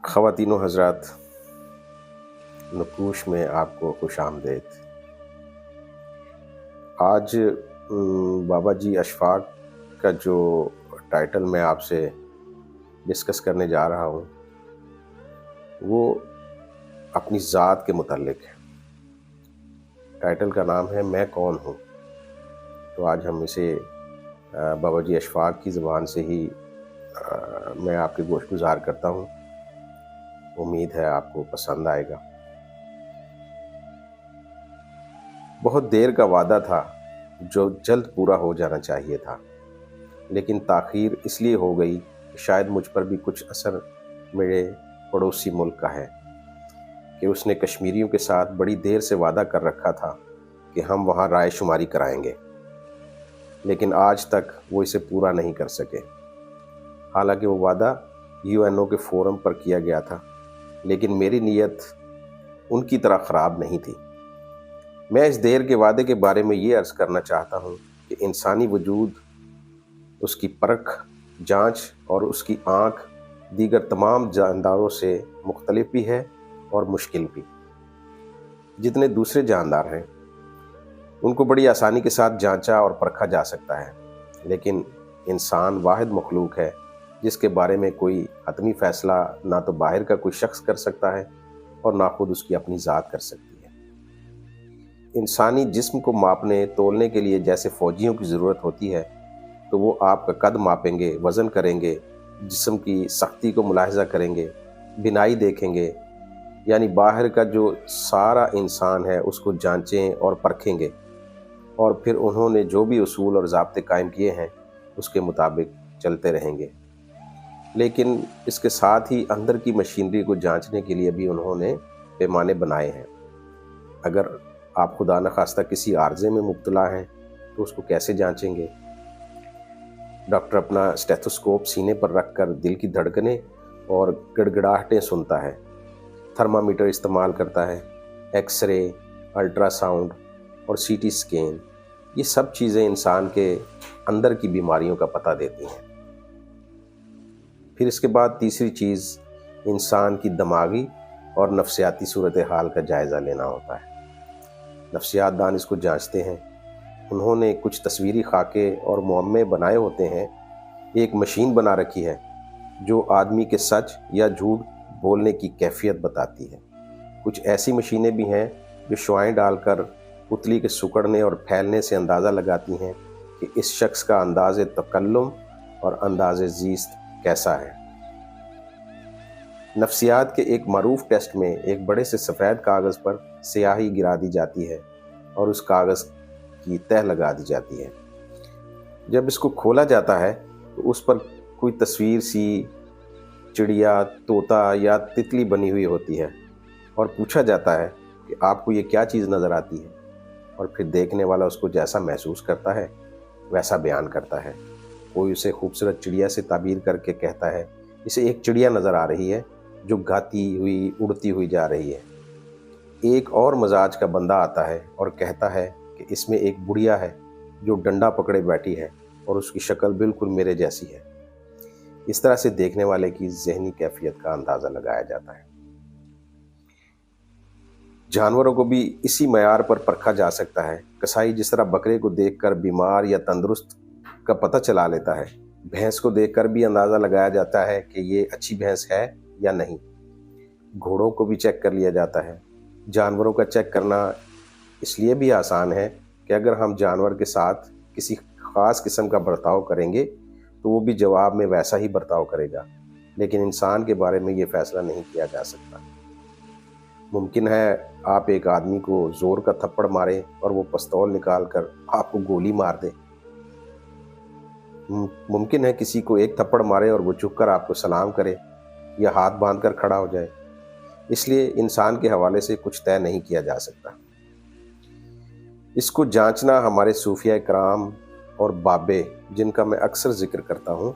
خواتین و حضرات، نقوش میں آپ کو خوش آمدید۔ آج بابا جی اشفاق کا جو ٹائٹل میں آپ سے ڈسکس کرنے جا رہا ہوں وہ اپنی ذات کے متعلق ہے۔ ٹائٹل کا نام ہے میں کون ہوں۔ تو آج ہم اسے بابا جی اشفاق کی زبان سے ہی میں آپ کے گوش گزار کرتا ہوں۔ امید ہے آپ کو پسند آئے گا۔ بہت دیر کا وعدہ تھا جو جلد پورا ہو جانا چاہیے تھا، لیکن تاخیر اس لیے ہو گئی کہ شاید مجھ پر بھی کچھ اثر میرے پڑوسی ملک کا ہے کہ اس نے کشمیریوں کے ساتھ بڑی دیر سے وعدہ کر رکھا تھا کہ ہم وہاں رائے شماری کرائیں گے، لیکن آج تک وہ اسے پورا نہیں کر سکے۔ حالانکہ وہ وعدہ UN کے فورم پر کیا گیا تھا، لیکن میری نیت ان کی طرح خراب نہیں تھی۔ میں اس دیر کے وعدے کے بارے میں یہ عرض کرنا چاہتا ہوں کہ انسانی وجود، اس کی پرکھ، جانچ اور اس کی آنکھ دیگر تمام جانداروں سے مختلف بھی ہے اور مشکل بھی۔ جتنے دوسرے جاندار ہیں ان کو بڑی آسانی کے ساتھ جانچا اور پرکھا جا سکتا ہے، لیکن انسان واحد مخلوق ہے جس کے بارے میں کوئی حتمی فیصلہ نہ تو باہر کا کوئی شخص کر سکتا ہے اور نہ خود اس کی اپنی ذات کر سکتی ہے۔ انسانی جسم کو ماپنے تولنے کے لیے جیسے فوجیوں کی ضرورت ہوتی ہے، تو وہ آپ کا قد ماپیں گے، وزن کریں گے، جسم کی سختی کو ملاحظہ کریں گے، بینائی دیکھیں گے، یعنی باہر کا جو سارا انسان ہے اس کو جانچیں اور پرکھیں گے، اور پھر انہوں نے جو بھی اصول اور ضابطے قائم کیے ہیں اس کے مطابق چلتے رہیں گے۔ لیکن اس کے ساتھ ہی اندر کی مشینری کو جانچنے کے لیے بھی انہوں نے پیمانے بنائے ہیں۔ اگر آپ خدا نخواستہ کسی عارضے میں مبتلا ہیں تو اس کو کیسے جانچیں گے؟ ڈاکٹر اپنا اسٹیتھوسکوپ سینے پر رکھ کر دل کی دھڑکنیں اور گڑگڑاہٹیں سنتا ہے، تھرمامیٹر استعمال کرتا ہے، ایکس رے، الٹرا ساؤنڈ اور CT اسکین، یہ سب چیزیں انسان کے اندر کی بیماریوں کا پتہ دیتی ہیں۔ پھر اس کے بعد تیسری چیز انسان کی دماغی اور نفسیاتی صورتحال کا جائزہ لینا ہوتا ہے۔ نفسیات دان اس کو جانچتے ہیں۔ انہوں نے کچھ تصویری خاکے اور معمے بنائے ہوتے ہیں۔ ایک مشین بنا رکھی ہے جو آدمی کے سچ یا جھوٹ بولنے کی کیفیت بتاتی ہے۔ کچھ ایسی مشینیں بھی ہیں جو شعاعیں ڈال کر پتلی کے سکڑنے اور پھیلنے سے اندازہ لگاتی ہیں کہ اس شخص کا انداز تکلم اور انداز زیست کیسا ہے۔ نفسیات کے ایک معروف ٹیسٹ میں ایک بڑے سے سفید کاغذ پر سیاہی گرا دی جاتی ہے اور اس کاغذ کی تہ لگا دی جاتی ہے۔ جب اس کو کھولا جاتا ہے تو اس پر کوئی تصویر سی چڑیا، طوطا یا تتلی بنی ہوئی ہوتی ہے، اور پوچھا جاتا ہے کہ آپ کو یہ کیا چیز نظر آتی ہے، اور پھر دیکھنے والا اس کو جیسا محسوس کرتا ہے ویسا بیان کرتا ہے۔ کوئی اسے خوبصورت چڑیا سے تعبیر کر کے کہتا ہے اسے ایک چڑیا نظر آ رہی ہے جو گاتی ہوئی، اڑتی ہوئی جا رہی ہے۔ ایک اور مزاج کا بندہ آتا ہے اور کہتا ہے کہ اس میں ایک بڑھیا ہے جو ڈنڈا پکڑے بیٹھی ہے اور اس کی شکل بالکل میرے جیسی ہے۔ اس طرح سے دیکھنے والے کی ذہنی کیفیت کا اندازہ لگایا جاتا ہے۔ جانوروں کو بھی اسی معیار پر پرکھا جا سکتا ہے۔ کسائی جس طرح بکرے کو دیکھ کر بیمار یا تندرست کا پتہ چلا لیتا ہے، بھینس کو دیکھ کر بھی اندازہ لگایا جاتا ہے کہ یہ اچھی بھینس ہے یا نہیں۔ گھوڑوں کو بھی چیک کر لیا جاتا ہے۔ جانوروں کا چیک کرنا اس لیے بھی آسان ہے کہ اگر ہم جانور کے ساتھ کسی خاص قسم کا برتاؤ کریں گے تو وہ بھی جواب میں ویسا ہی برتاؤ کرے گا، لیکن انسان کے بارے میں یہ فیصلہ نہیں کیا جا سکتا۔ ممکن ہے آپ ایک آدمی کو زور کا تھپڑ ماریں اور وہ پستول نکال کر آپ کو گولی مار دے۔ ممکن ہے کسی کو ایک تھپڑ مارے اور وہ جھک کر آپ کو سلام کرے یا ہاتھ باندھ کر کھڑا ہو جائے۔ اس لیے انسان کے حوالے سے کچھ طے نہیں کیا جا سکتا۔ اس کو جانچنا ہمارے صوفیہ کرام اور بابے، جن کا میں اکثر ذکر کرتا ہوں،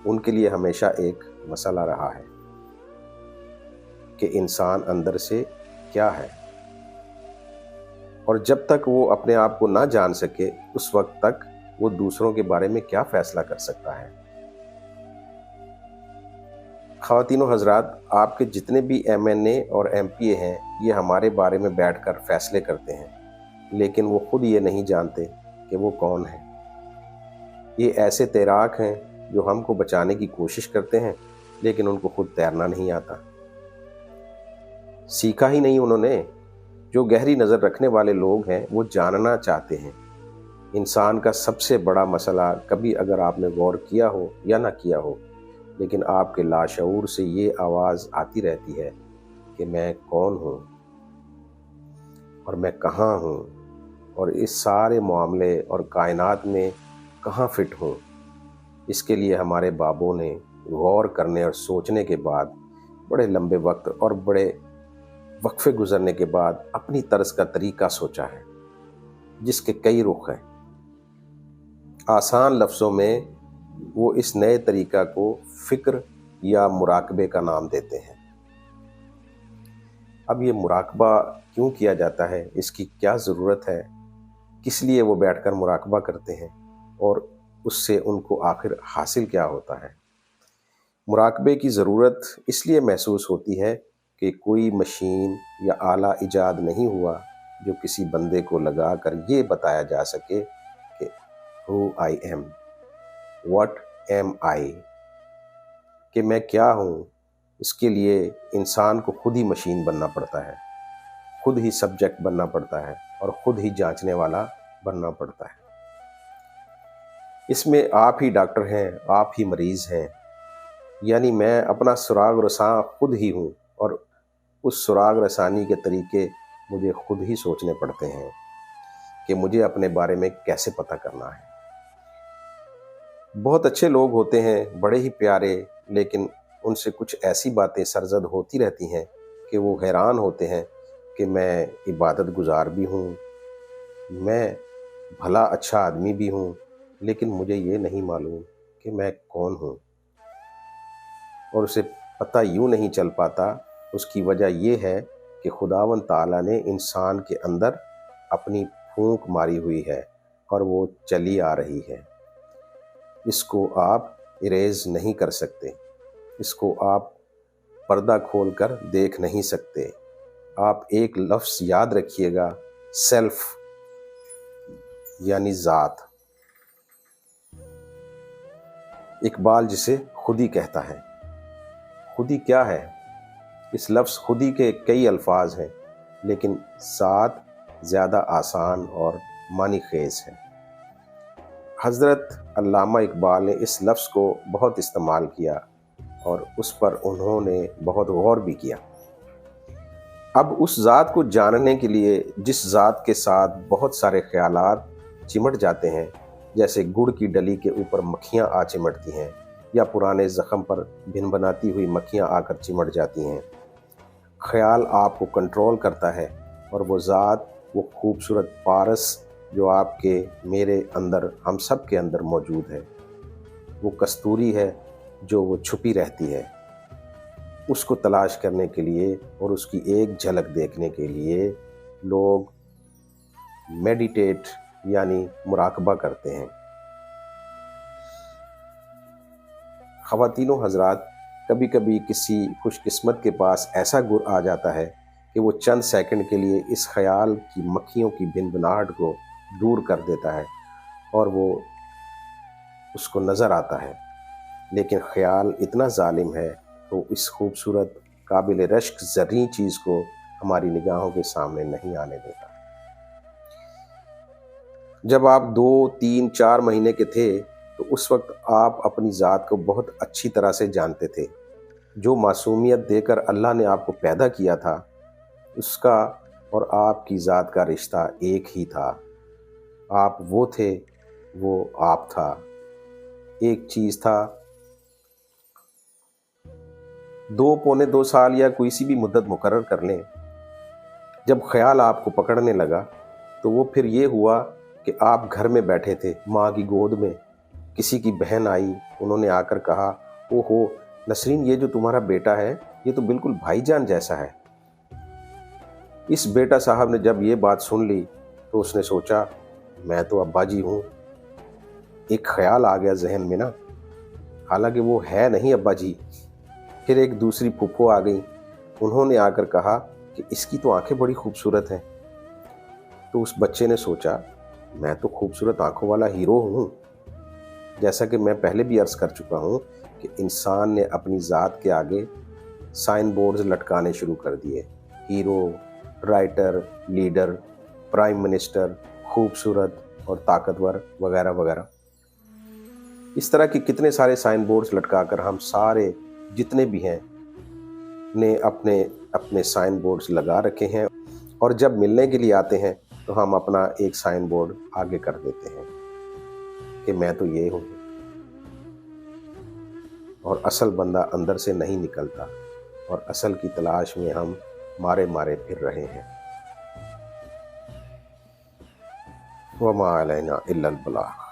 ان کے لیے ہمیشہ ایک مسئلہ رہا ہے کہ انسان اندر سے کیا ہے، اور جب تک وہ اپنے آپ کو نہ جان سکے اس وقت تک وہ دوسروں کے بارے میں کیا فیصلہ کر سکتا ہے۔ خواتین و حضرات، آپ کے جتنے بھی MNA اور MPA ہیں یہ ہمارے بارے میں بیٹھ کر فیصلے کرتے ہیں، لیکن وہ خود یہ نہیں جانتے کہ وہ کون ہیں۔ یہ ایسے تیراک ہیں جو ہم کو بچانے کی کوشش کرتے ہیں، لیکن ان کو خود تیرنا نہیں آتا، سیکھا ہی نہیں انہوں نے۔ جو گہری نظر رکھنے والے لوگ ہیں وہ جاننا چاہتے ہیں انسان کا سب سے بڑا مسئلہ، کبھی اگر آپ نے غور کیا ہو یا نہ کیا ہو، لیکن آپ کے لاشعور سے یہ آواز آتی رہتی ہے کہ میں کون ہوں اور میں کہاں ہوں اور اس سارے معاملے اور کائنات میں کہاں فٹ ہوں۔ اس کے لیے ہمارے بابوں نے غور کرنے اور سوچنے کے بعد بڑے لمبے وقت اور بڑے وقفے گزرنے کے بعد اپنی طرز کا طریقہ سوچا ہے، جس کے کئی رخ ہیں۔ آسان لفظوں میں وہ اس نئے طریقہ کو فکر یا مراقبے کا نام دیتے ہیں۔ اب یہ مراقبہ کیوں کیا جاتا ہے، اس کی کیا ضرورت ہے، کس لیے وہ بیٹھ کر مراقبہ کرتے ہیں اور اس سے ان کو آخر حاصل کیا ہوتا ہے۔ مراقبے کی ضرورت اس لیے محسوس ہوتی ہے کہ کوئی مشین یا آلہ ایجاد نہیں ہوا جو کسی بندے کو لگا کر یہ بتایا جا سکے کہ who I am, what am I، کہ میں کیا ہوں۔ اس کے لیے انسان کو خود ہی مشین بننا پڑتا ہے، خود ہی سبجیکٹ بننا پڑتا ہے اور خود ہی جانچنے والا بننا پڑتا ہے۔ اس میں آپ ہی ڈاکٹر ہیں، آپ ہی مریض ہیں، یعنی میں اپنا سراغ رساں خود ہی ہوں، اور اس سراغ رسانی کے طریقے مجھے خود ہی سوچنے پڑتے ہیں کہ مجھے اپنے بارے میں کیسے پتہ کرنا ہے۔ بہت اچھے لوگ ہوتے ہیں، بڑے ہی پیارے، لیکن ان سے کچھ ایسی باتیں سرزد ہوتی رہتی ہیں کہ وہ حیران ہوتے ہیں کہ میں عبادت گزار بھی ہوں، میں بھلا اچھا آدمی بھی ہوں، لیکن مجھے یہ نہیں معلوم کہ میں کون ہوں، اور اسے پتہ یوں نہیں چل پاتا۔ اس کی وجہ یہ ہے کہ خداوند تعالیٰ نے انسان کے اندر اپنی پھونک ماری ہوئی ہے اور وہ چلی آ رہی ہے۔ اس کو آپ اریز نہیں کر سکتے، اس کو آپ پردہ کھول کر دیکھ نہیں سکتے۔ آپ ایک لفظ یاد رکھیے گا، سیلف، یعنی ذات۔ اقبال جسے خودی کہتا ہے۔ خودی کیا ہے؟ اس لفظ خودی کے کئی الفاظ ہیں، لیکن ذات زیادہ آسان اور معنی خیز ہے۔ حضرت علامہ اقبال نے اس لفظ کو بہت استعمال کیا اور اس پر انہوں نے بہت غور بھی کیا۔ اب اس ذات کو جاننے کے لیے جس ذات کے ساتھ بہت سارے خیالات چمٹ جاتے ہیں، جیسے گڑ کی ڈلی کے اوپر مکھیاں آ چمٹتی ہیں یا پرانے زخم پر بھنبھناتی ہوئی مکھیاں آ کر چمٹ جاتی ہیں، خیال آپ کو کنٹرول کرتا ہے، اور وہ ذات، وہ خوبصورت پارس جو آپ کے، میرے اندر، ہم سب کے اندر موجود ہے، وہ کستوری ہے جو وہ چھپی رہتی ہے۔ اس کو تلاش کرنے کے لیے اور اس کی ایک جھلک دیکھنے کے لیے لوگ میڈیٹیٹ یعنی مراقبہ کرتے ہیں۔ خواتین و حضرات، کبھی کبھی کسی خوش قسمت کے پاس ایسا گر آ جاتا ہے کہ وہ چند سیکنڈ کے لیے اس خیال کی مکھیوں کی بھنبھناہٹ کو دور کر دیتا ہے اور وہ اس کو نظر آتا ہے، لیکن خیال اتنا ظالم ہے تو اس خوبصورت قابل رشک زرعی چیز کو ہماری نگاہوں کے سامنے نہیں آنے دیتا۔ جب آپ 2، 3، 4 مہینے کے تھے تو اس وقت آپ اپنی ذات کو بہت اچھی طرح سے جانتے تھے۔ جو معصومیت دے کر اللہ نے آپ کو پیدا کیا تھا، اس کا اور آپ کی ذات کا رشتہ ایک ہی تھا۔ آپ وہ تھے، وہ آپ تھا، ایک چیز تھا۔ 2، پونے 2 سال یا کوئی سی بھی مدت مقرر کر لیں، جب خیال آپ کو پکڑنے لگا تو وہ پھر یہ ہوا کہ آپ گھر میں بیٹھے تھے، ماں کی گود میں، کسی کی بہن آئی، انہوں نے آ کر کہا، او ہو نسرین، یہ جو تمہارا بیٹا ہے یہ تو بالکل بھائی جان جیسا ہے۔ اس بیٹا صاحب نے جب یہ بات سن لی تو اس نے سوچا میں تو ابا جی ہوں۔ ایک خیال آ گیا ذہن میں نا، حالانکہ وہ ہے نہیں ابا جی، پھر ایک دوسری پھپھو آ گئی، انہوں نے آ کر کہا کہ اس کی تو آنکھیں بڑی خوبصورت ہیں۔ تو اس بچے نے سوچا میں تو خوبصورت آنکھوں والا ہیرو ہوں۔ جیسا کہ میں پہلے بھی عرض کر چکا ہوں کہ انسان نے اپنی ذات کے آگے سائن بورڈز لٹکانے شروع کر دیے، hero, writer, leader, prime minister, خوبصورت اور طاقتور وغیرہ وغیرہ۔ اس طرح کے کتنے سارے سائن بورڈز لٹکا کر ہم سارے جتنے بھی ہیں نے اپنے اپنے سائن بورڈز لگا رکھے ہیں، اور جب ملنے کے لیے آتے ہیں تو ہم اپنا ایک سائن بورڈ آگے کر دیتے ہیں کہ میں تو یہ ہوں، اور اصل بندہ اندر سے نہیں نکلتا، اور اصل کی تلاش میں ہم مارے مارے پھر رہے ہیں۔ وما علینا الا البلاغ۔